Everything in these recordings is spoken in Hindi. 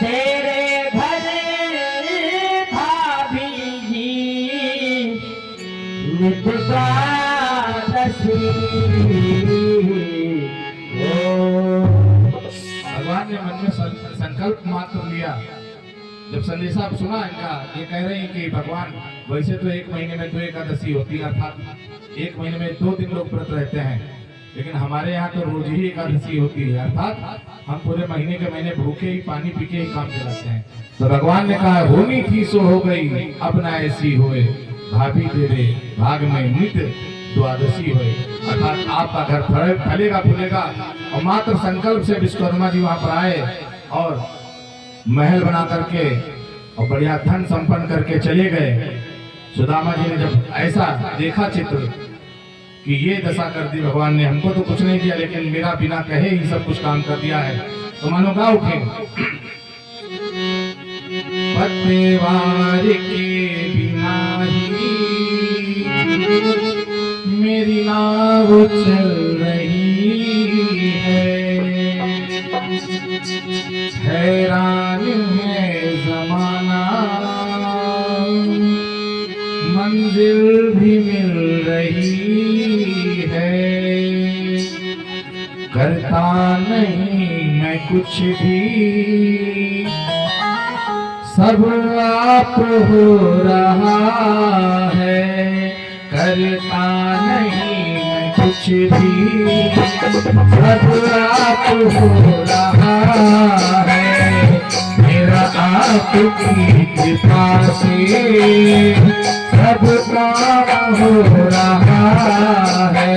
तेरे घर भाभी जी नित द्वादशी। भगवान ने मन में संकल्प मात्र लिया। जब संदेशा सुना इनका, ये कह रहे हैं कि भगवान वैसे तो एक महीने में 2 एकादशी होती है, अर्थात एक महीने में 2 दिन लोग व्रत रहते हैं, लेकिन हमारे यहाँ तो रोज ही एकादशी होती है, अर्थात हम पूरे महीने के महीने भूखे ही पानी पी के ही काम चलाते हैं। तो भगवान ने कहा होनी थी सो हो गई, अब ना ऐसी होए, भाभी तेरे भाग में नित्य द्वादशी होए। अर्थात आपका घर फलेगा फूलेगा। और मात्र संकल्प से विश्वकर्मा जी वहां पर आए और महल बना करके और बढ़िया धन संपन्न करके चले गए। सुदामा जी ने जब ऐसा देखा चित्र कि ये दशा कर दी भगवान ने, हमको तो कुछ नहीं दिया लेकिन मेरा बिना कहे ही सब कुछ काम कर दिया है, तो मानो गा उठे। पत्तेवार के बिना ही मेरी नाव चल रही है, हैरान है जमाना, मंजिल भी मिल रही है, करता नहीं मैं कुछ भी, सब आप हो रहा है, करता नहीं मैं कुछ भी, सब आप हो रहा है, मेरा आपकी कृपा से सब काम हो रहा है,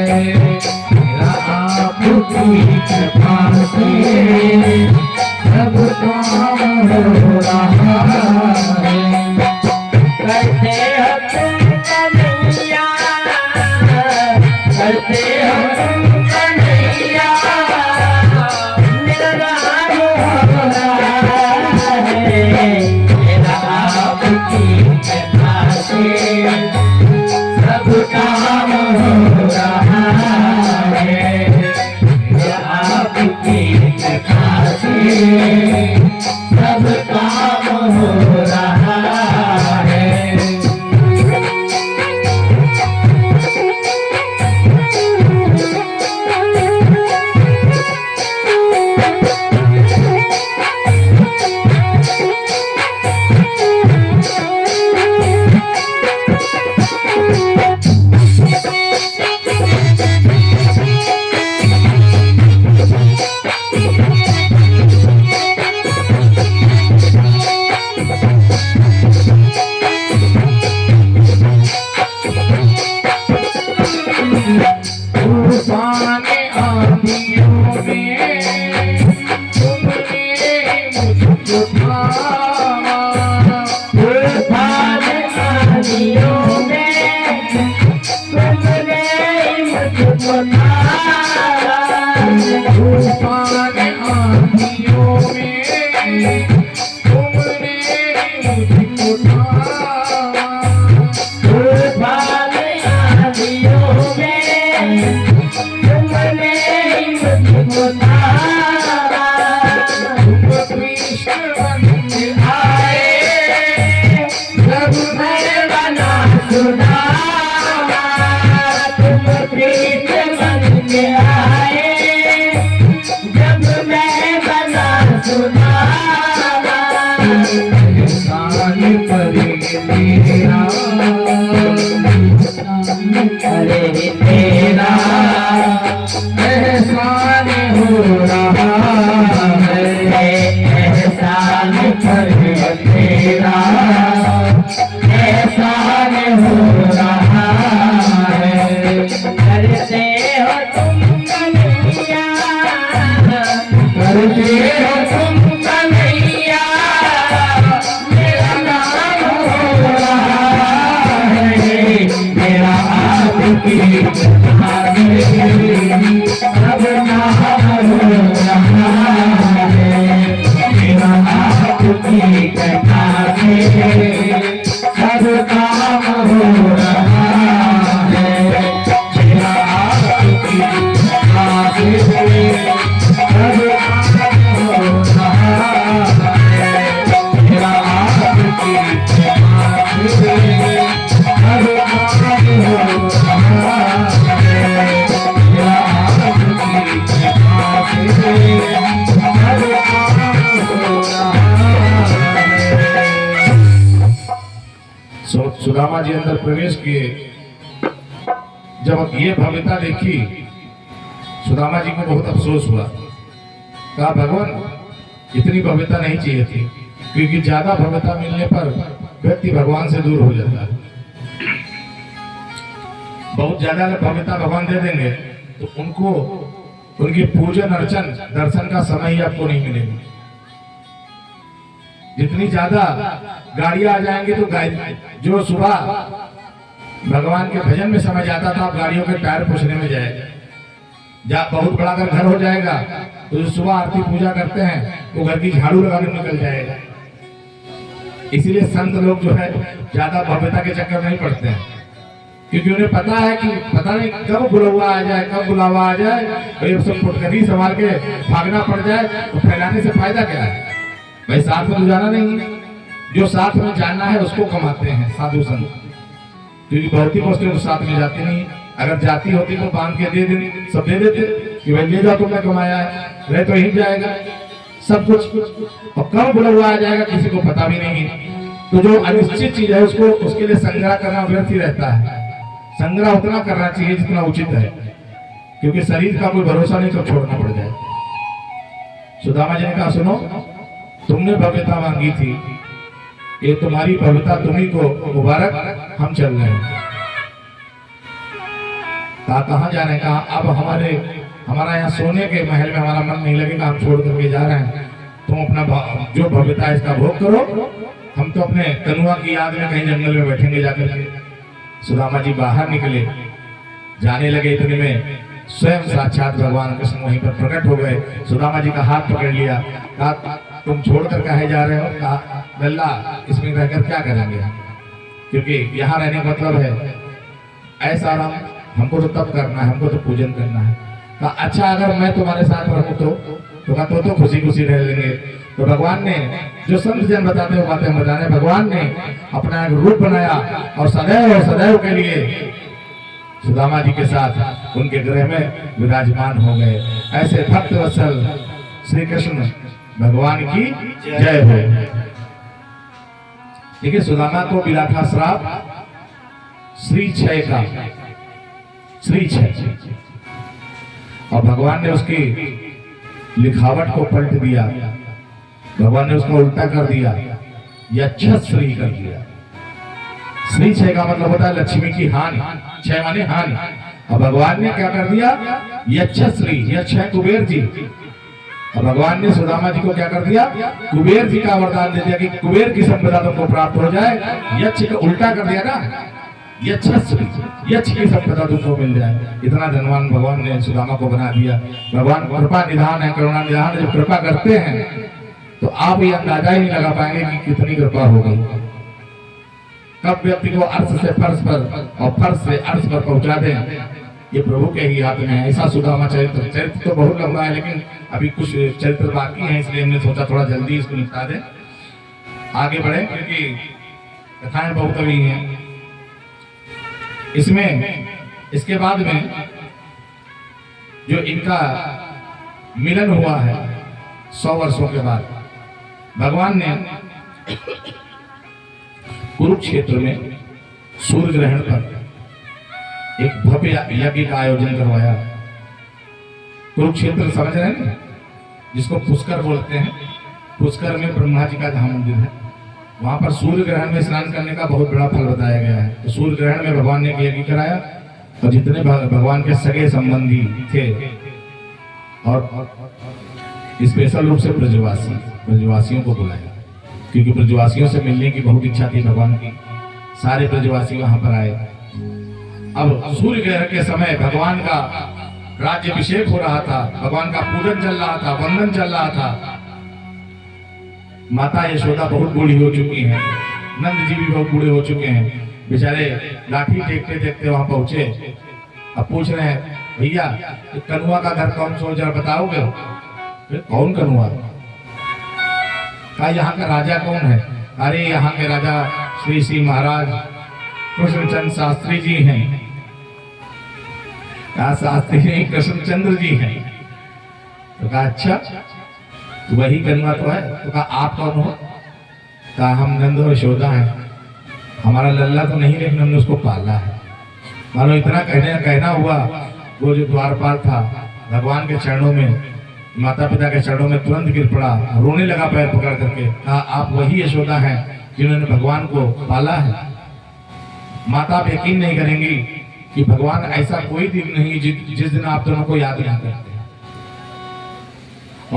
मेरा आपकी कृपा से सब काम हो रहा है। करते हो तुम कन्हैया, करते हो तुम कन्हैया, मेरा नाम हो रहा है, मेरा आपकी कृपा से सब काम हो रहा है, मेरा आपकी कृपा से सब काम हो रहा है। तूफान आंधियों में तुमने मुझको थामा, तूफान आंधियों में तुमने मुझको थामा, तूफान आंधियों में तुमने मुझको थामा, तूफान आंधियों में तुमने मुझको थामा, कृष्ण बन के आए जब मैं बना सुदामा, तुम कृष्ण बन के आए जब मैं बना सुदामा, एहसान पर तेरा, अरे तेरा एहसान हो रहा है, एहसान पर तेरा एहसान हो रहा है, करते हो तुम कन्हैया, करते हो तुम कन्हैया, मेरा नाम हो रहा है, मेरा आपकी कृपा से सब नाम हो रहा है, मेरा आपकी कृपा से सब काम हो रहा है, मेरा आपकी कृपा से सब काम हो रहा सुदामा जी अंदर प्रवेश किए। जब ये भव्यता देखी, सुदामा जी को बहुत अफसोस हुआ। कहा भगवान इतनी भव्यता नहीं चाहिए थी, क्योंकि ज्यादा भव्यता मिलने पर व्यक्ति भगवान से दूर हो जाता है। बहुत ज्यादा भव्यता भगवान दे देंगे तो उनको उनकी पूजन अर्चन दर्शन का समय ही आपको नहीं मिलेगा। जितनी ज्यादा गाड़ियां आ जाएंगी तो जो सुबह भगवान के भजन में समय जाता था, आप गाड़ियों के टायर पूछने में जाएगा। जब बहुत बड़ा अगर घर हो जाएगा तो जो सुबह आरती पूजा करते हैं वो घर की झाड़ू लगाने में निकल जाएगा। इसीलिए संत लोग जो है ज्यादा भव्यता के चक्कर नहीं पड़ते हैं, क्योंकि उन्हें पता है कि पता नहीं कब बुलावा आ जाए, कब बुलावा आ जाए, भाई सब फुटकरी संभाल के भागना पड़ जाए तो फैलाने से फायदा क्या है। भाई साथ में जाना नहीं है, जो साथ में जाना है उसको कमाते हैं साधु संत, क्योंकि भौतिक वस्तुएं साथ में जाती नहीं। अगर जाती होती तो बांध के दे दे, सब दे देते कि भाई ले जाओ, तुमने कमाया है, रह तो ही जाएगा सब कुछ, और कब बुलावा आ जाएगा किसी को पता भी नहीं है। तो जो अनिश्चित चीज है उसको उसके लिए संग्रह करना व्यर्थ ही रहता है। संग्रह उतना करना चाहिए जितना उचित है, क्योंकि शरीर का कोई भरोसा नहीं कब छोड़ना पड़ जाए। सुदामा जी ने कहा सुनो, तुमने भव्यता मांगी थी, ये तुम्हारी भव्यता तुम्ही को मुबारक, हम चल रहे हैं। कहाँ जा रहे हैं? कहा अब हमारा यहाँ सोने के महल में हमारा मन नहीं लगेगा, हम छोड़ करके जा रहे हैं। तुम अपना जो भव्यता है इसका भोग करो, हम तो अपने कनुआ की याद में कहीं जंगल में बैठेंगे जाकर के। सुदामा जी बाहर निकले, जाने लगे, इतने में स्वयं साक्षात भगवान कृष्ण वहीं पर प्रकट हो गए। सुदामा जी का हाथ पकड़ लिया, कहा तुम छोड़कर कहे जा रहे हो? कहा लल्ला इसमें रहकर क्या करेंगे, क्योंकि यहाँ रहने का मतलब है ऐसा आराम, हमको तो तब करना है, हमको तो पूजन करना है। कहा अच्छा अगर मैं तुम्हारे साथ रहूं तो कहा तो खुशी खुशी रह लेंगे। तो भगवान ने जो संत जन बताते हो बातें बताने, भगवान ने अपना एक रूप बनाया और सदैव के लिए सुदामा जी के साथ उनके गृह में विराजमान हो गए। ऐसे भक्त वत्सल श्री कृष्ण भगवान की जय हो। देखिए सुदामा को मिला था श्राप श्री क्षय का, श्री क्षय, और भगवान ने उसकी लिखावट को पलट दिया, भगवान ने उसको उल्टा कर दिया, यक्षश्री कर दिया। श्री क्षय का मतलब होता है लक्ष्मी की हानि, क्षय माने हानि, और भगवान ने क्या कर दिया? यक्षश्री, यक्ष है कुबेर जी, और भगवान ने सुदामा जी को क्या कर दिया? कुबेर जी का वरदान दे दिया कि कुबेर की संपदा तुमको प्राप्त हो जाए। यक्ष का उल्टा कर दिया ना, यक्षश्री, यक्ष की संपदा तुमको मिल जाए। इतना धनवान भगवान ने सुदामा को बना दिया। भगवान कृपा निधान है, करुणा निधान है। जब कृपा करते हैं तो आप ये अंदाजा ही नहीं लगा पाएंगे कि कितनी कृपा हो गई। कब व्यक्ति को अर्श से फर्श पर और फर्श से अर्श पर पहुंचा दें, ये प्रभु के ही हाथ में है। ऐसा सुदामा चरित्र तो बहुत लंबा है, लेकिन अभी कुछ चरित्र बाकी है, इसलिए हमने सोचा थोड़ा जल्दी इसको निपटा दें, आगे बढ़े, क्योंकि कथाएं बहुत अभी हैं। इसमें इसके बाद में जो इनका मिलन हुआ है 100 वर्षों के बाद, भगवान ने कुरुक्षेत्र में सूर्य ग्रहण पर एक भव्य यज्ञ का आयोजन करवाया। कुरुक्षेत्र समझ रहे हैं, जिसको पुष्कर बोलते हैं। पुष्कर में ब्रह्मा जी का धाम मंदिर है, वहां पर सूर्य ग्रहण में स्नान करने का बहुत बड़ा फल बताया गया है। तो सूर्य ग्रहण में भगवान ने यज्ञ कराया, और जितने भगवान के सगे संबंधी थे और स्पेशल रूप से ब्रजवासियों को बुलाया, क्योंकि ब्रजवासियों से मिलने की बहुत इच्छा थी भगवान की। सारे ब्रजवासी वहां पर आए। अब सूर्य ग्रहण के समय भगवान का राज्याभिषेक हो रहा था, भगवान का पूजन चल रहा था, वंदन चल रहा था। माता यशोदा बहुत बूढ़ी हो चुकी हैं, नंद जी भी बहुत बूढ़े हो चुके हैं, बेचारे लाठी देखते देखते वहां पहुंचे। अब पूछ रहे हैं भैया कनुआ का घर कौन सा जरा बताओगे? कौन कनुआ? कहा यहाँ का राजा कौन है? अरे यहाँ के राजा श्री महाराज कृष्णचंद्र शास्त्री जी हैं। कहा शास्त्री नहीं, कृष्णचंद्र जी हैं। तो कहा अच्छा, तो वही कनुआ तो है। तो कहा आप कौन हो? कहा हम नंद और यशोदा हैं। हमारा लल्ला तो नहीं, लेकिन हमने उसको पाला है। मानो इतना कहना हुआ, वो जो द्वारपाल था भगवान के चरणों में, माता पिता के चरणों में तुरंत गिर पड़ा, रोने लगा पैर पकड़ करके, कहा आप वही यशोदा हैं जिन्होंने भगवान को पाला है। माता आप यकीन नहीं करेंगी कि भगवान ऐसा कोई दिन नहीं जिस दिन आप दोनों को याद नहीं करते।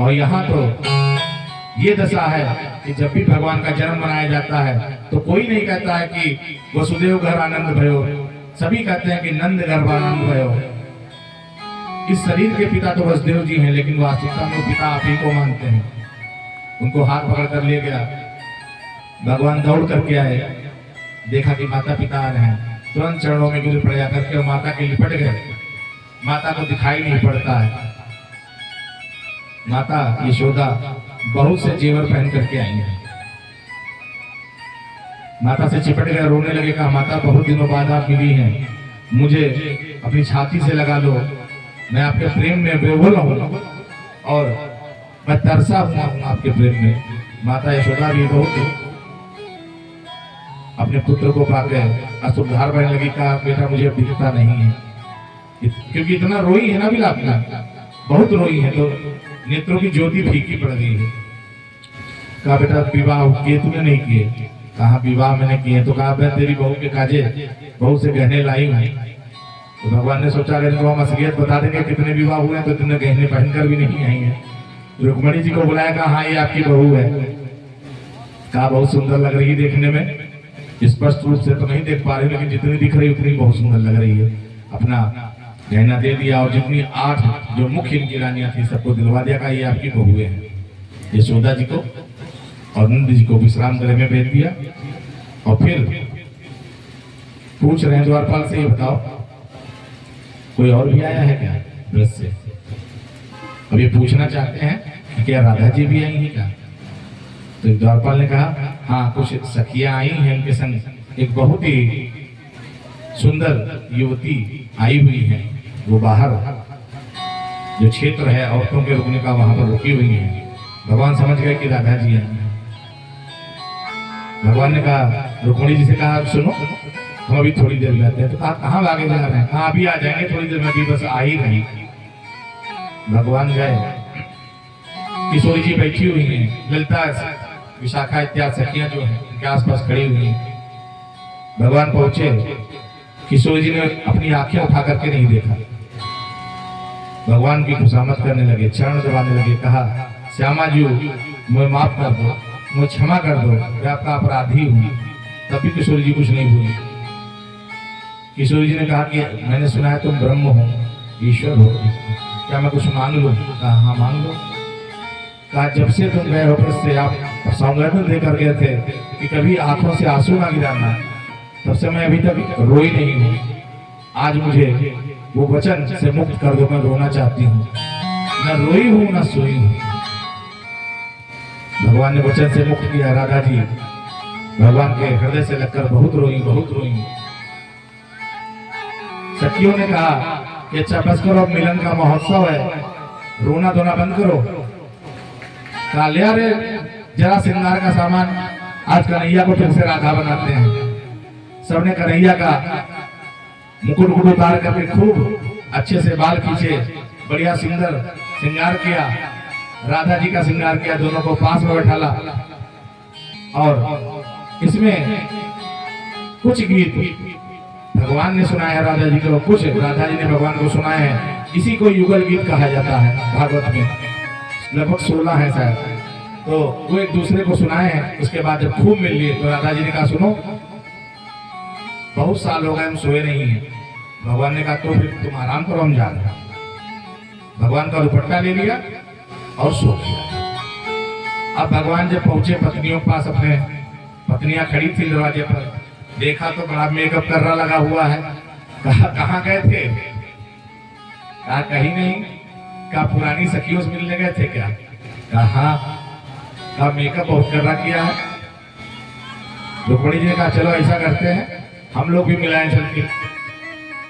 और यहाँ तो ये दशा है कि जब भी भगवान का जन्म मनाया जाता है तो कोई नहीं कहता है कि वसुदेव घर आनंद भयो, सभी कहते हैं कि नंद गर्भ आनंद भयो। इस शरीर के पिता तो वसुदेव जी हैं, लेकिन वास्तविकता में पिता आप ही को मानते हैं। उनको हाथ पकड़ कर ले गया, भगवान दौड़ करके आए, देखा कि माता पिता आ रहे हैं, तुरंत चरणों में गिर पड़ जाकर के माता के लिपट गए। माता को दिखाई नहीं पड़ता है। माता यशोदा बहुत से जेवर पहन करके आई है। माता से चिपट गए, रोने लगे, कहा माता बहुत दिनों बाद आप मिली हैं, मुझे अपनी छाती से लगा लो, मैं आपके प्रेम में बेहोल हूँ और मैं तरसा हुआ हूँ आपके प्रेम में। माता यशोदा भी बहुत अपने पुत्र को पाके असुरधार बहने लगी, कहा बेटा मुझे दिखता नहीं है, क्योंकि इतना रोई है ना विलाप में, बहुत रोई है, तो नेत्रों की ज्योति फीकी पड़ गई है। कहा बेटा विवाह किए तूने? नहीं किए। कहा विवाह मैंने किए। तो कहा मैं तेरी बहू के काजे बहू से गहने लाई हूँ। तो भगवान ने सोचा अगर इनको हम असलियत बता देंगे कितने विवाह हुए तो इतने गहने पहनकर भी नहीं आएंगे। रुक्मणी जी को बुलाया, कहा हाँ ये आपकी बहू है। कहा बहुत सुंदर लग रही है देखने में, स्पष्ट रूप से तो नहीं देख पा रही, लेकिन जितनी दिख रही उतनी बहुत सुंदर लग रही है। अपना गहना दे दिया और जितनी 8 जो मुख्य इनकी रानियां थी सबको दिलवा दिया, कहा ये आपकी बहुएं हैं। यशोदा जी को और नंद जी को विश्राम गृह में भेज दिया। और फिर पूछ रहे हैं द्वारपाल से, ये बताओ कोई और भी आया है क्या ब्रज से? अब ये पूछना चाहते हैं कि क्या राधा जी भी आई हैं क्या? तो द्वारपाल ने कहा हाँ कुछ सखियां आई हैं, उनके संग एक बहुत ही सुंदर युवती आई हुई है, वो बाहर जो क्षेत्र है औरतों के रुकने का वहां पर रुकी हुई है। भगवान समझ गए कि राधा जी हैं। भगवान ने कहा रुक्मणी जी से, कहा सुनो हम अभी थोड़ी देर में आते हैं। तो कहा कहाँ आगे जा रहे हैं? हाँ अभी आ जाएंगे थोड़ी देर में, अभी बस आ ही रही। भगवान गए, किशोरी जी बैठी हुई हैं, ललिता विशाखा इत्यादि सखियां जो है उनके आसपास खड़ी हुई हैं। भगवान पहुंचे, किशोरी जी ने अपनी आंखें उठा करके नहीं देखा, भगवान की खुशामद करने लगे, चरण दबाने लगे, कहा श्यामा जी मुझे माफ कर दो, मुझे क्षमा कर दो, मैं आपका अपराधी हूँ। तभी किशोरी जी कुछ नहीं बोली। किशोरी जी ने कहा कि मैंने सुना है तुम ब्रह्म हो, ईश्वर हो, क्या मैं कुछ मांग लूं? कहा हाँ मांग लो। कहा जब से तुम गए हो से आप सौगंध देकर गए थे कि कभी आंखों से आंसू ना गिराना, तब से मैं अभी तक रोई नहीं हूँ। आज मुझे वो वचन से मुक्त कर दो, मैं रोना चाहती हूँ, न रोई हूँ न सोई हूँ। भगवान ने वचन से मुक्त किया। राधा जी भगवान के हृदय से लगकर बहुत रोई, बहुत रोई। सखियों ने कहा कि अच्छा बस करो, मिलन का महोत्सव है, रोना धोना बंद करो। कहा ले आ रे जरा श्रृंगार का सामान, आज कन्हैया को फिर से राधा बनाते हैं। सबने कन्हैया का मुकुट मुकुट उतार करके खूब अच्छे से बाल खींचे, बढ़िया सुंदर श्रृंगार किया, राधा जी का श्रृंगार किया, दोनों को पास में बैठाला। और इसमें कुछ गीत भगवान ने सुनाया राधा जी को, कुछ राधा जी ने भगवान को सुनाए हैं। इसी को युगल गीत कहा जाता है भागवत में, लगभग 16 है शायद। तो वो एक दूसरे को सुनाए हैं। उसके बाद जब खूब मिल लिए तो राधा जी ने कहा सुनो बहुत साल हो गए हम सोए नहीं हैं। भगवान ने कहा तो फिर तुम आराम करो, हम जा रहे हैं। भगवान का दुपट्टा ले लिया और सो गया। अब भगवान जब पहुंचे पत्नियों के पास, अपने पत्नियां खड़ी थी दरवाजे पर, देखा तो बड़ा मेकअप करना लगा हुआ है। कहा कहाँ गए थे? कहा कहीं नहीं। कहा पुरानी सखियों से मिलने गए थे क्या? कहा हाँ। मेकअप बहुत कर रहा किया है। रुक्मणी जी ने कहा चलो ऐसा करते हैं हम लोग भी मिलाएं चल के,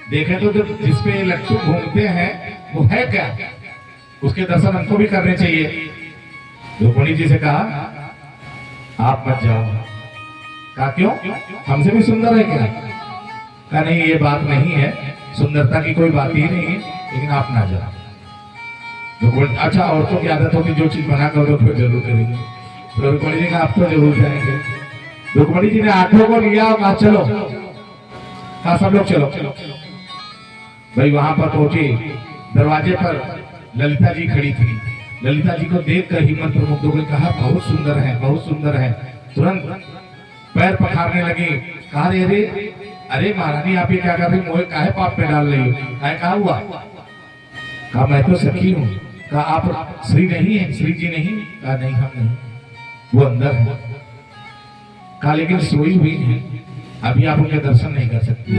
देखें तो जिसपे लट्टू घूमते हैं वो है क्या, उसके दर्शन हमको भी करने चाहिए। रुक्मणी जी से कहा आप मत जाओ। कहा क्यों, हमसे भी सुंदर है क्या? कहा नहीं, ये बात नहीं है, सुंदरता की कोई बात ही नहीं है, लेकिन आप ना जाओ। तो बोल अच्छा, औरतों की आदत होती जो चीज बना कर दो फिर जरूर करेंगे। तो रुक्मणी जी का आप तो जरूर जाएंगे। रुक्मणी जी ने 8 को लिया और कहा चलो, कहा सब लोग चलो। भाई वहां पर पहुंचे, दरवाजे पर ललिता जी खड़ी थी। ललिता जी को देख कर ही मंत्र मुग्ध हो गई, कहा बहुत सुंदर है, बहुत सुंदर है। तुरंत पैर पखारने लगी, कहा अरे अरे महारानी आप ये क्या कर रही, मोहे काहे पाप पे डाल रही हो? कहा हुआ? कहा मैं तो सखी हूँ। कहा आप श्री नहीं है, श्री जी नहीं? कहा नहीं, हम नहीं, वो अंदर है। कहा लेकिन सोई हुई है, अभी आप उनके दर्शन नहीं कर सकते।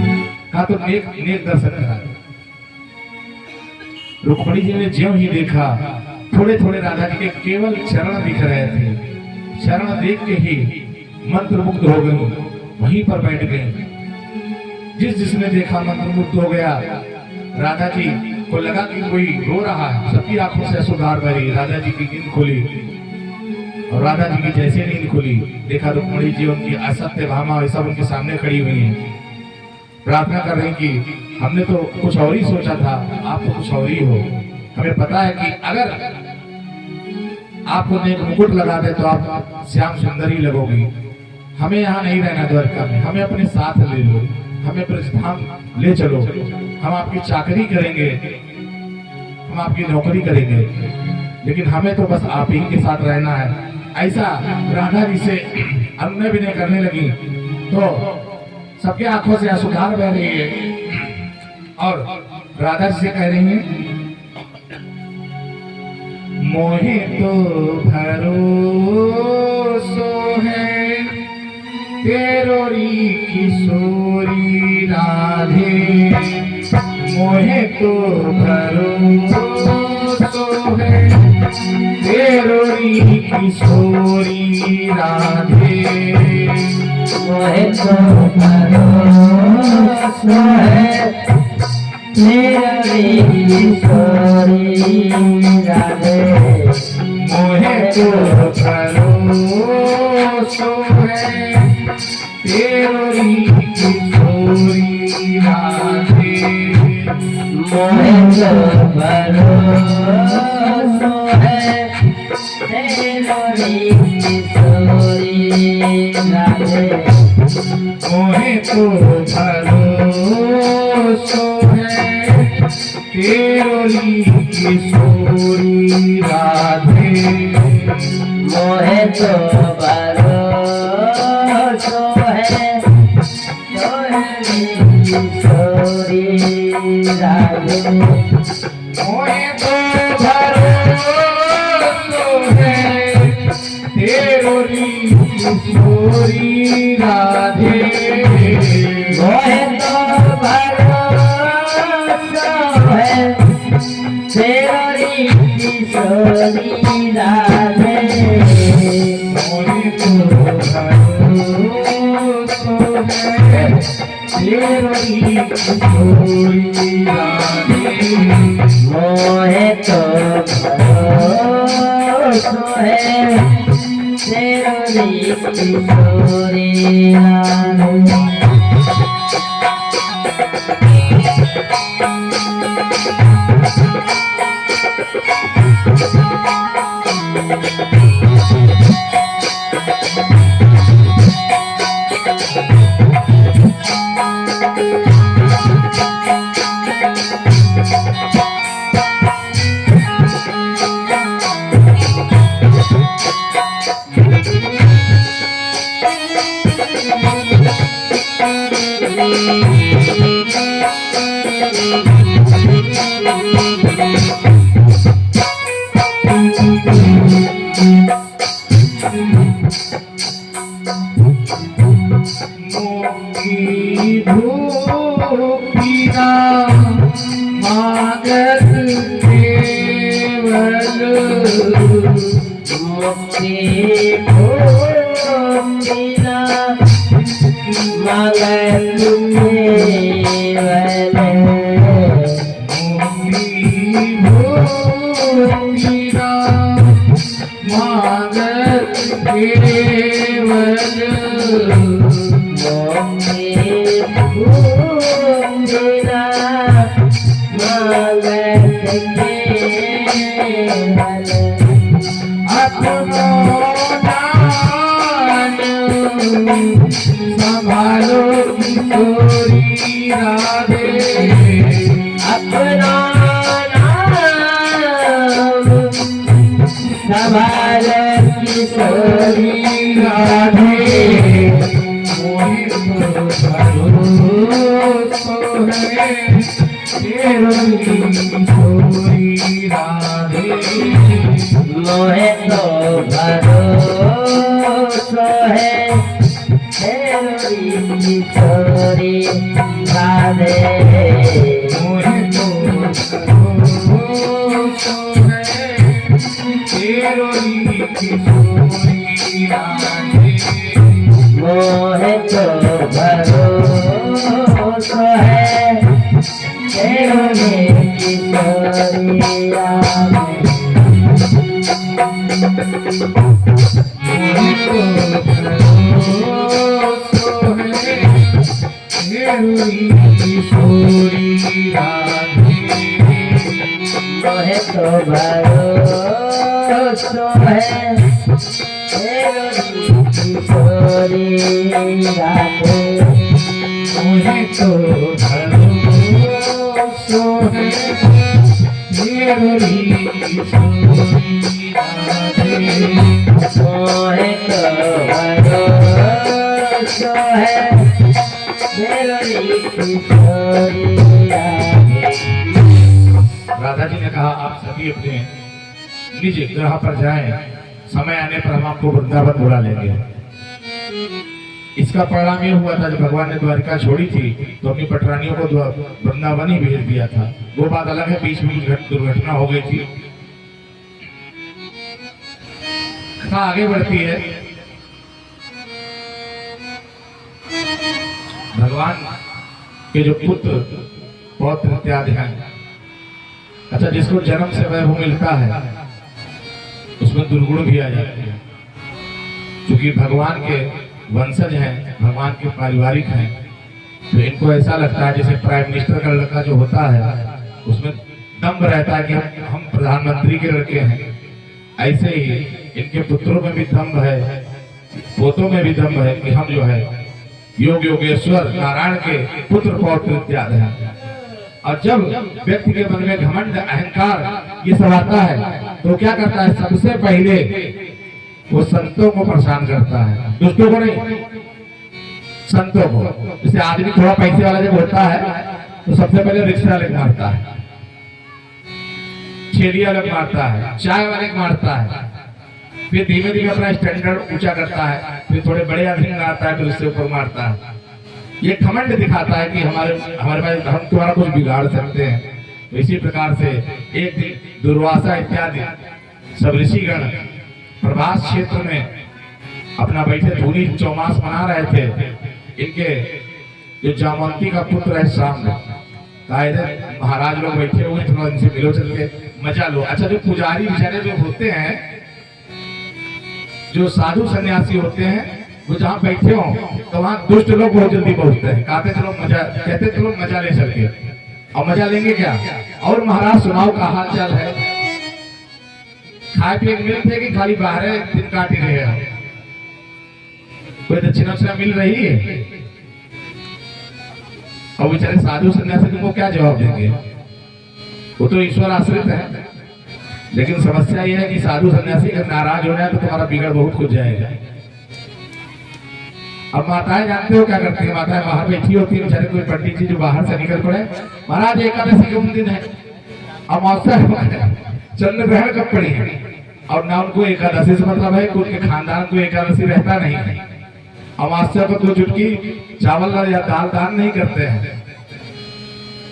कहा तो नेक दर्शन करा। रुक्मणी जी ने ज्यों ही देखा, थोड़े थोड़े राधा जी के केवल चरण दिख रहे थे। चरण देख के ही मंत्रमुग्ध हो गई, वहीं पर बैठ गए। जिसने देखा मंत्रमुग्ध हो गया। राधा जी को लगा कि कोई रो रहा है, सबकी आंखों से अश्रुधार बही। राधा जी की नींद खुली, और राधा जी की जैसे नींद खुली, देखा रुक्मणी जी उनकी असत्य भामा सब उनके सामने खड़ी हुई हैं, प्रार्थना कर रही कि हमने तो कुछ और ही सोचा था, आप तो कुछ और ही हो। हमें पता है कि अगर आपको एक मुकुट लगा दे तो आप श्याम सुंदर ही लगोगी। हमें यहाँ नहीं रहना द्वारका में, हमें अपने साथ ले लो, हमें ब्रजधाम ले चलो, हम आपकी चाकरी करेंगे, हम आपकी नौकरी करेंगे, लेकिन हमें तो बस आप ही के साथ रहना है। ऐसा राधा जी से अनुनय विनय करने लगी तो सबके आंखों से आंसुधार बह रही है, और राधा जी से कह रही है मोहे तो भरोसो है तेरोरी किशोरी राधे, मोहे तो भरोसो है तेरोरी किशोरी राधे, मोहे तो भरोसो है तेरोरी किशोरी राधे, मोहे तो भरोसो है तेरोरी किशोरी राधे, मोहे तो भरोसो है तेरोरी किशोरी राधे, मोहे तो भरोसो है तेरोरी किशोरी राधे, मोहे तो भरोसो है तेरोरी किशोरी राधे, मोहे तो भरोसो है तेरोरी किशोरी राधे, मोहे तो भरोसो है तेरोरी किशोरी राधे, मोहे तो भरोसो है तेरोरी किशोरी राधे, मोहे तो भरोसो है तेरोरी किशोरी राधे। मोगी धूपिना मागत केवल, मुक्ति भोगिना मगन केवल, मोगी धूपिना मागत केवल, मोहे भूमिना मांगत केवल अपनो दान संभालो किशोरी राधे अपना नाम संभाल किशोरी राधे मोहि तो भरोसो है केवल किशोरी राधे मोहे तो भरोसा है तेरी किशोरी राधे मोहि तो भरोसो है केवल किशोरी राधे मोहे तो भरोसा है तेरी किशोरी राधे मोहे तो भरोसा है तेरी किशोरी राधे मोहे तो भरोसा है तेरी किशोरी राधे। राधा जी ने कहा आप सभी अपने निज ग्रह पर जाएं, समय आने पर हम आपको वृंदावन बुला लेंगे। इसका परिणाम ये हुआ था जब भगवान ने द्वारिका छोड़ी थी तो अपनी पटरानियों को वृंदावन ही भेज दिया था। वो बात अलग है, बीच में दुर्घटना हो गई थी। कथा आगे बढ़ती है। भगवान के जो पुत्र पौत्र इत्यादि हैं, अच्छा जिसको जन्म से वैभव मिलता है उसमें दुर्गुण भी आ जाते हैं। क्योंकि भगवान के वंशज हैं, भगवान के पारिवारिक हैं, तो इनको ऐसा लगता है जैसे प्राइम मिनिस्टर का लड़का जो होता है उसमें दम्भ रहता है कि हम प्रधानमंत्री के लड़के हैं। ऐसे ही इनके पुत्रों में भी दम्भ है, पोतों में भी दम्भ है कि हम जो है योग योगेश्वर नारायण के पुत्र पौत्र इत्यादि हैं। और जब व्यक्ति के मन में घमंड अहंकार ये सब आता है तो क्या करता है, सबसे पहले वो संतों को परेशान करता है, दुष्टों को नहीं, संतों को। जैसे आदमी थोड़ा पैसे वाला जब होता है तो सबसे पहले रिक्शा वाले मारता है, ठेली वाले मारता है, चाय वाले मारता है, फिर धीमे धीमे अपना स्टैंडर्ड ऊंचा करता है, फिर थोड़े बड़े आदमी आता है तो उससे ऊपर मारता है। ये घमंड दिखाता है कि हमारे पास हम तुम्हारा कुछ बिगाड़ सकते हैं। तो इसी प्रकार से एक दिन दुर्वासा इत्यादि सब ऋषिगण प्रभास क्षेत्र में अपना बैठे धूनी चौमास मना रहे थे। इनके जो जामवंती का पुत्र है शाम महाराज लोग बैठे हुए, थोड़ा इनसे मिलो, चल के मजा लो। अच्छा जो पुजारी बेचारे जो होते हैं, जो साधु सन्यासी होते हैं, वो जहाँ बैठे हो तो वहाँ दुष्ट लोग बहुत जल्दी पहुंचते हैं, कहते चलो मजा ले चल के। और मजा लेंगे क्या? और महाराज सुनाओ का हाल चाल है, खाए पिए मिलते कि खाली बाहर दिन काट ही रहे हो, कोई दक्षिणा मिल रही है? और बेचारे साधु सन्यासी को क्या जवाब देंगे? वो तो ईश्वर आश्रित है। लेकिन समस्या यह है कि साधु सन्यासी अगर नाराज हो जाए तो तुम्हारा बिगड़ बहुत कुछ जाएगा। अब माताएं जानते हो क्या करती है? माताएं बाहर बैठी होती है, बेचारे कोई पंडित जी जो बाहर से निकल पड़े, महाराज एकादशी का दिन है, अमावस्या चंद्र ग्रहण कब पड़ी है, और ना उनको एकादशी से मतलब है कि उनके खानदान को एकादशी रहता नहीं है। अमावस्या को तो चुटकी चावल या दाल दान नहीं करते हैं।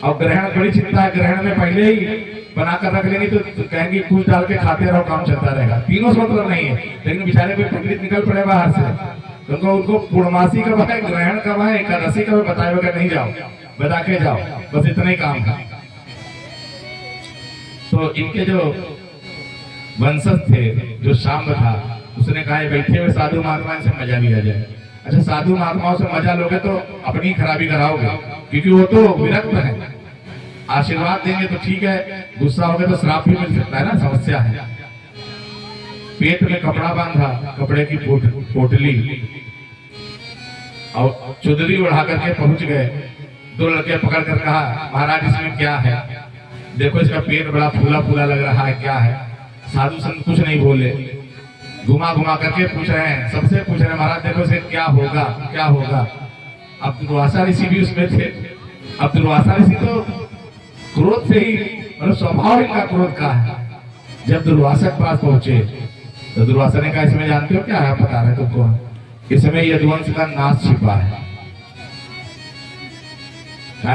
और ग्रहण बड़ी चिंता है, ग्रहण में पहले ही बनाकर रख लेंगे तो कहेंगे कुछ डाल के खाते रहो, काम चलता रहेगा। तीनों से मतलब नहीं है, लेकिन बेचारे कोई पंडित निकल पड़े बाहर से, उनको पूर्णमासी कब है, ग्रहण कब है, एकादशी कब है बताए बगैर नहीं जाओ, बता के जाओ, बस इतना ही काम था। तो इनके जो वंशज थे, जो शाम था, उसने कहा बैठे हुए साधु महात्मा से मजा लिया जाए। अच्छा, साधु महात्माओं से मजा लोगे तो अपनी खराबी कराओगे, क्योंकि वो तो विरक्त है। आशीर्वाद देंगे तो ठीक है, गुस्सा हो गया तो श्राप भी मिल सकता है ना, समस्या है। पेट में कपड़ा बांधा, कपड़े की पोटली और चुदरी उड़ा करके पहुंच गए। दो लड़के पकड़ कर कहा, महाराज इसमें क्या है, देखो इसका पेट बड़ा फूला फूला लग रहा है, क्या है। साधु संत कुछ नहीं बोले, घुमा घुमा करके पूछ रहे हैं, सबसे पूछ रहे हैं, महाराज देखो इसे क्या होगा, क्या होगा। अब दुर्वासा ऋषि भी उसमें थे। अब दुर्वासा ऋषि तो क्रोध से ही, मतलब स्वभाव इनका क्रोध का है। जब दुर्वासा के पास पहुंचे तो दुर्वासा ने कहा, इसमें जानते हो क्या है, आप बता रहे तुमको, इसमें यदुवंश का नाश छिपा है।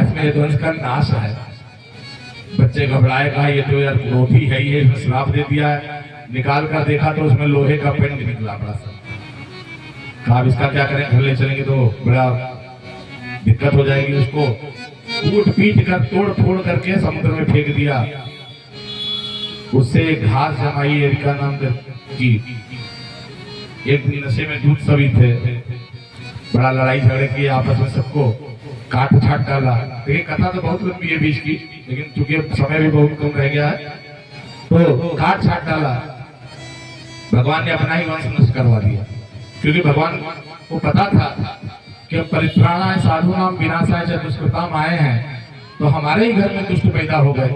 इसमें यदुवंश का नाश है। बच्चे घबराए, कहा ये तो यार क्रोधी है, ये श्राप दे दिया है। निकाल कर देखा तो उसमें लोहे का पेंट निकला बड़ा सा। कहा इसका क्या करें, घर ले चलेंगे तो बड़ा दिक्कत हो जाएगी। उसको कूट पीट कर तोड़ फोड़ करके समुद्र में फेंक दिया। उससे घास जमाई एरिका नाम की। एक दिन नशे में दूध सभी थे, बड़ा लड़ाई झगड़े किए आपस में, सबको काट छाट डाला। देखिए कथा तो बहुत लंबी है बीच की, लेकिन चूंकि समय भी बहुत कम रह गया है तो काट छाट डाला। भगवान ने अपना ही वंश नष्ट करवा दिया, क्योंकि भगवान को पता था कि परित्राणाय साधूनाम विनाशाय च दुष्कृताम आए हैं, तो हमारे ही घर में दुष्ट पैदा हो गए।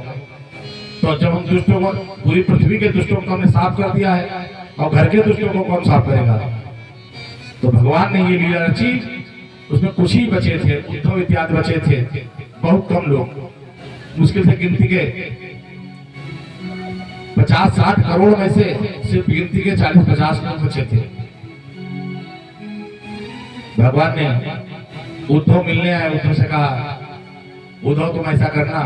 तो जब हम दुष्टों को, पूरी पृथ्वी के दुष्टों को हमने साफ कर दिया है, और घर के दुष्टों को कौन साफ करेगा। तो भगवान ने ये लीला रची। उसमें कुछ ही बचे थे, उद्धव इत्यादि बचे थे, बहुत कम लोग, मुश्किल से गिनती के 50-60 करोड़ में से सिर्फ गिनती के 40-50 लोग बचे थे। भगवान ने उद्धव मिलने आए, उद्धव से कहा, उद्धव तुम ऐसा करना,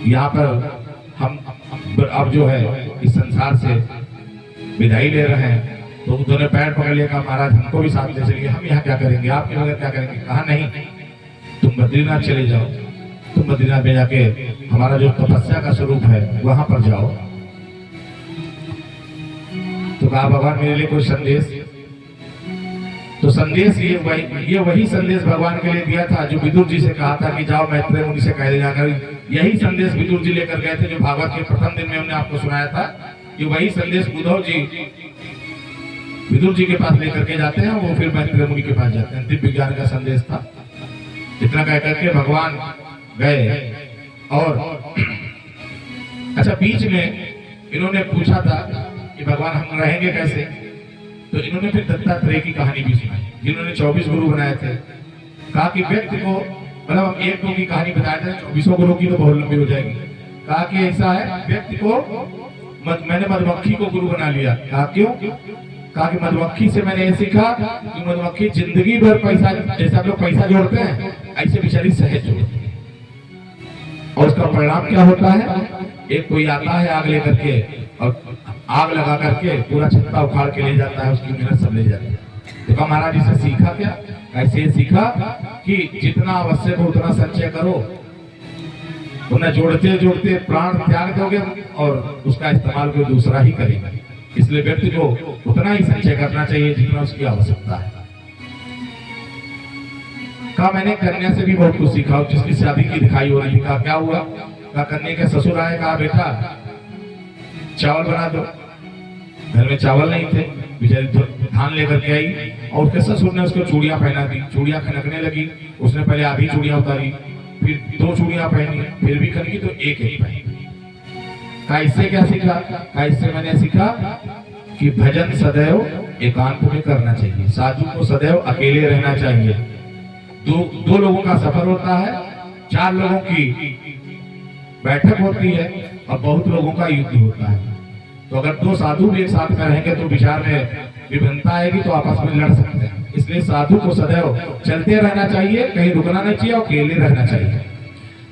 यहाँ पर हम अब जो है इस संसार से विदाई ले रहे हैं। तो उद्धव ने पैर पकड़ लिया, कहा महाराज हमको भी साथ ले चलिए, हम यहाँ क्या करेंगे, आपके बगैर क्या करेंगे। कहा नहीं, तुम बद्रीनाथ चले जाओ, तुम बद्रीनाथ में जाके हमारा जो तपस्या का स्वरूप है वहां पर जाओ। तो कहा भगवान मेरे लिए कोई संदेश। तो संदेश ये वही संदेश भगवान के लिए दिया था जो विदुर जी से कहा था कि जाओ मैत्रेय मुनि से कह देना। यही संदेश विदुर जी लेकर गए थे, जो भागवत के प्रथम दिन में हमने आपको सुनाया था। कि वही संदेश उद्धव जी विदुर जी के पास लेकर के जाते हैं, वो फिर मैत्रेय मुनि के पास जाते हैं। दिव्य ज्ञान का संदेश था। इतना कह करके भगवान गए। और अच्छा, बीच में इन्होंने पूछा था कि भगवान हम रहेंगे कैसे। तो इन्होंने फिर दत्तात्रेय की कहानी भी सुनाई, जिन्होंने 24 गुरु बनाए थे। कहा कि व्यक्ति को, मतलब हम एक दो की कहानी बताए थे, 24 गुरु की तो बहुत लंबी हो जाएगी। कहा कि ऐसा है, व्यक्ति को मैंने मधुमक्खी को गुरु बना लिया। कहा क्यों। कहा कि मधुमक्खी से मैंने ये सीखा कि मधुमक्खी जिंदगी भर पैसा, जैसा लोग पैसा जोड़ते हैं ऐसे बेचारी सहज जोड़ती है। और उसका परिणाम क्या होता है, एक कोई आता है आग लेकर के और आग लगा करके पूरा छत्ता उखाड़ के ले जाता है, उसकी मेहनत सब ले जाती है। तो कहा महाराज इसे सीखा क्या। ऐसे सीखा कि जितना आवश्यक हो उतना संचय करो, उन्हें जोड़ते जोड़ते प्राण त्याग दोगे और उसका इस्तेमाल कोई दूसरा ही करेगा। इसलिए व्यक्ति को उतना ही संचय करना चाहिए जितना उसकी आवश्यकता है। कहा मैंने कन्या से भी बहुत कुछ सीखा, जिसकी शादी की दिखाई हो रही थी। कहा क्या हुआ। कहा कन्या के ससुर आए। कहा बेटा चावल बना दो। घर में चावल नहीं थे, बेचारी धान लेकर के आई और उसके ससुर ने उसको चूड़ियां पहना दी। चूड़ियां खनकने लगी। उसने पहले आधी चूड़ियां उतारी, फिर 2 चूड़ियां पहनी, फिर भी खनकी तो एक ही पहनी। कहा इससे क्या सीखा। कहा इससे मैंने सीखा कि भजन सदैव एकांत में करना चाहिए, साधु को सदैव अकेले रहना चाहिए। दो लोगों का सफर होता है, 4 लोगों की बैठक होती है और बहुत लोगों का युद्ध होता है। तो अगर 2 साधु भी एक साथ में रहेंगे तो विचार में विभिन्नता आएगी, तो आपस में लड़ सकते हैं। इसलिए साधु को सदैव चलते रहना चाहिए, कहीं रुकना नहीं चाहिए और अकेले रहना चाहिए।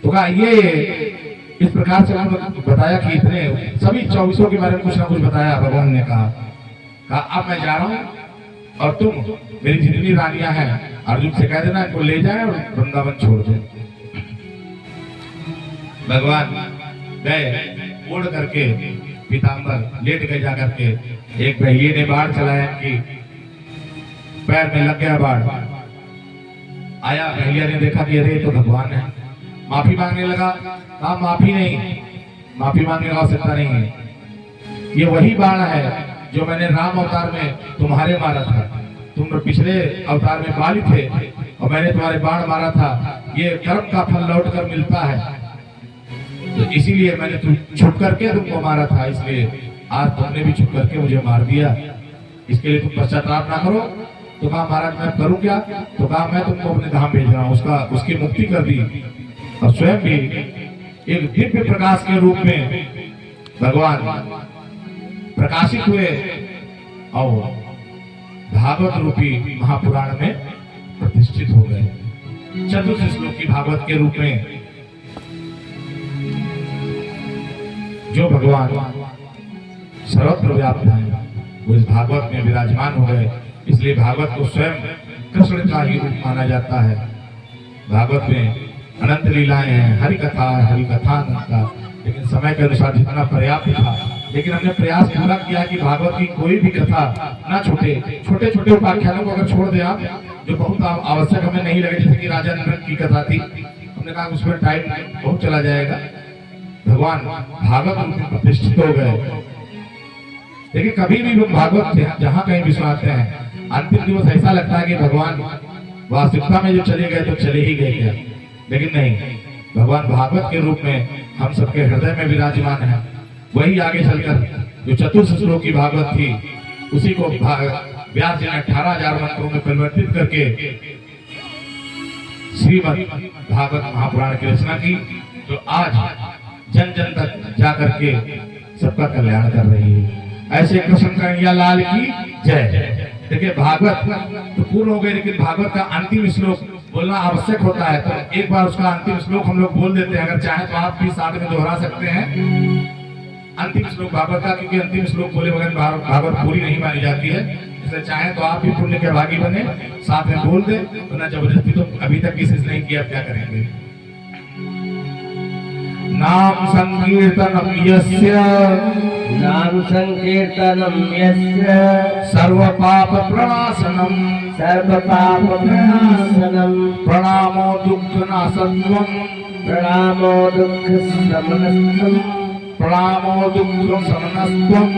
तो कहा ये इस प्रकार से बताया कि इतने सभी 24 के बारे में कुछ ना कुछ बताया। भगवान ने कहा अब मैं जा रहा हूँ और तुम मेरी जितनी रानियां हैं अर्जुन से कह देना इनको ले जाए और वृंदावन छोड़ दे। भगवान गए, ओढ़ करके पीताम्बर लेट गए, जा करके एक बहिए ने बाढ़ चलाया कि पैर में लग गया बाण। आया, अहिल्या ने देखा कि अरे तो भगवान है, माफी मांगने लगा। कहा माफी नहीं, माफी मांगने का आवश्यकता नहीं है, ये वही बाण है जो मैंने राम अवतार में तुम्हारे मारा था। तुम पिछले अवतार में बाली थे और मैंने तुम्हारे बाण मारा था, ये कर्म का फल लौट कर मिलता है, तो इसीलिए मैंने तुम छुप करके तुमको मारा था, इसलिए आज तुमने भी छुप करके मुझे मार दिया, इसके लिए तुम पश्चाताप ना करो। तो कहा महाराज मैं करूं क्या? तो कहा मैं तुमको अपने धाम भेज रहा हूँ, उसकी मुक्ति कर दी और स्वयं भी एक दिव्य प्रकाश के रूप में भगवान प्रकाशित हुए और भागवत रूपी महापुराण में प्रतिष्ठित हो गए। चतुर्थ श्लोक की भागवत के रूप में जो भगवान सर्वत्र व्याप्त है वो इस भागवत में विराजमान हो गए, इसलिए भागवत को स्वयं कृष्ण का ही रूप माना जाता है। भागवत में अनंत लीलाएं हैं, हरि कथा है, हरि कथा अनंत का, लेकिन समय के अनुसार जितना पर्याप्त था, लेकिन हमने प्रयास पूरा किया कि भागवत की कोई भी कथा ना छूटे। छोटे छोटे उपाख्यानों को अगर छोड़ दें आप, जो बहुत आवश्यक हमें नहीं लगे, जैसे कि राजा नंद की कथा थी, हमने कहा उसमें टाइम बहुत चला जाएगा। भगवान भागवत रूप में प्रतिष्ठित हो गए। लेकिन कभी भी लोग भागवत जहाँ कहीं भी सुनाते हैं, अंतिम दिवस ऐसा लगता है कि भगवान वास्तविकता में जो चले गए तो चले ही गए क्या, लेकिन नहीं, भगवान भागवत के रूप में हम सबके हृदय में विराजमान है। वही आगे चलकर जो चतुर्थ श्लोक की भागवत थी, उसी को व्यास जी ने 18,000 मंत्रों में परिवर्तित करके श्रीमद् भागवत महापुराण की रचना की, जो आज जन जन तक जाकर के सबका कल्याण कर रही है। ऐसे कृष्ण कन्हैया लाल की जय। देखिए भागवत तो पूर्ण हो गई, लेकिन भागवत का अंतिम श्लोक बोलना आवश्यक होता है, तो एक बार उसका अंतिम श्लोक हम लोग बोल देते हैं। अगर चाहे तो आप भी साथ में दोहरा सकते हैं अंतिम श्लोक भागवत का, क्योंकि अंतिम श्लोक बोले बगैर भागवत पूरी नहीं मानी जाती है। इसलिए चाहे तो आप भी पुण्य के भागी बने, साथ में बोल दे, तो ना जबरदस्ती तो अभी तक किसी ने नहीं किया, क्या करेंगे। नाम संकीर्तनम यस्य, नाम संकीर्तनम यस्य, सर्व पाप प्रणाशनम, सर्व पाप प्रणाशनम, प्रणामो दुख नाशत्वम, प्रणामो दुख शमनस्त्वम, प्रणामो दुख शमनस्त्वम,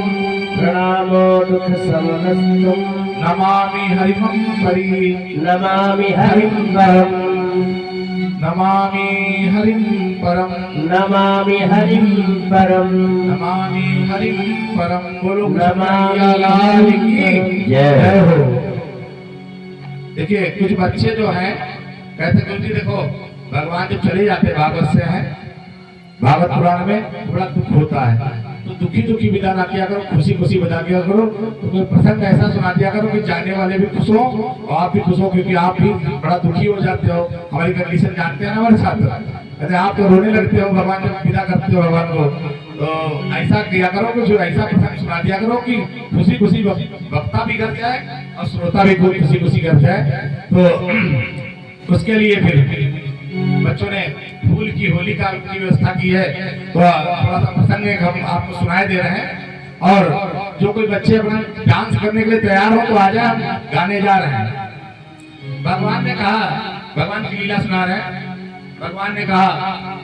प्रणामो दुख शमनस्त्वम, नमामि हरिमं हरि, नमामि हरिं परम, नमामि हरिं परम, नमामि हरिं परम, नमामि हरिं परम। बोलो नमामि कन्हैया लाल की जय हो। देखिए कुछ बच्चे जो हैं कहते गुरुजी देखो भगवान जब चले जाते भागवत से हैं, भागवत पुराण में बड़ा दुख होता है, तो दुखी दुखी विदा ना किया करो, खुशी खुशी बता दिया करो। तो कोई प्रसंग ऐसा सुना दिया करो कि जाने वाले भी खुश हो और आप भी खुश हो, क्योंकि आप भी बड़ा दुखी हो जाते हो। हमारी कंडीशन जानते हैं ना हमारे छात्र, कहते आप तो रोने लगते हो भगवान जब विदा करते हो भगवान को, तो ऐसा किया करो कुछ ऐसा प्रसंग सुना दिया करो कि खुशी खुशी वक्ता भी कर जाए और श्रोता भी खुशी खुशी कर जाए। तो उसके लिए फिर बच्चों ने फूल की होली का की व्यवस्था की है, तो थोड़ा सा प्रसंग हम आपको सुनाए दे रहे हैं। और जो कोई बच्चे अपना डांस करने के लिए तैयार हो तो आ जाए, हम गाने जा रहे हैं। भगवान ने कहा, भगवान की लीला सुना रहे हैं। भगवान ने कहा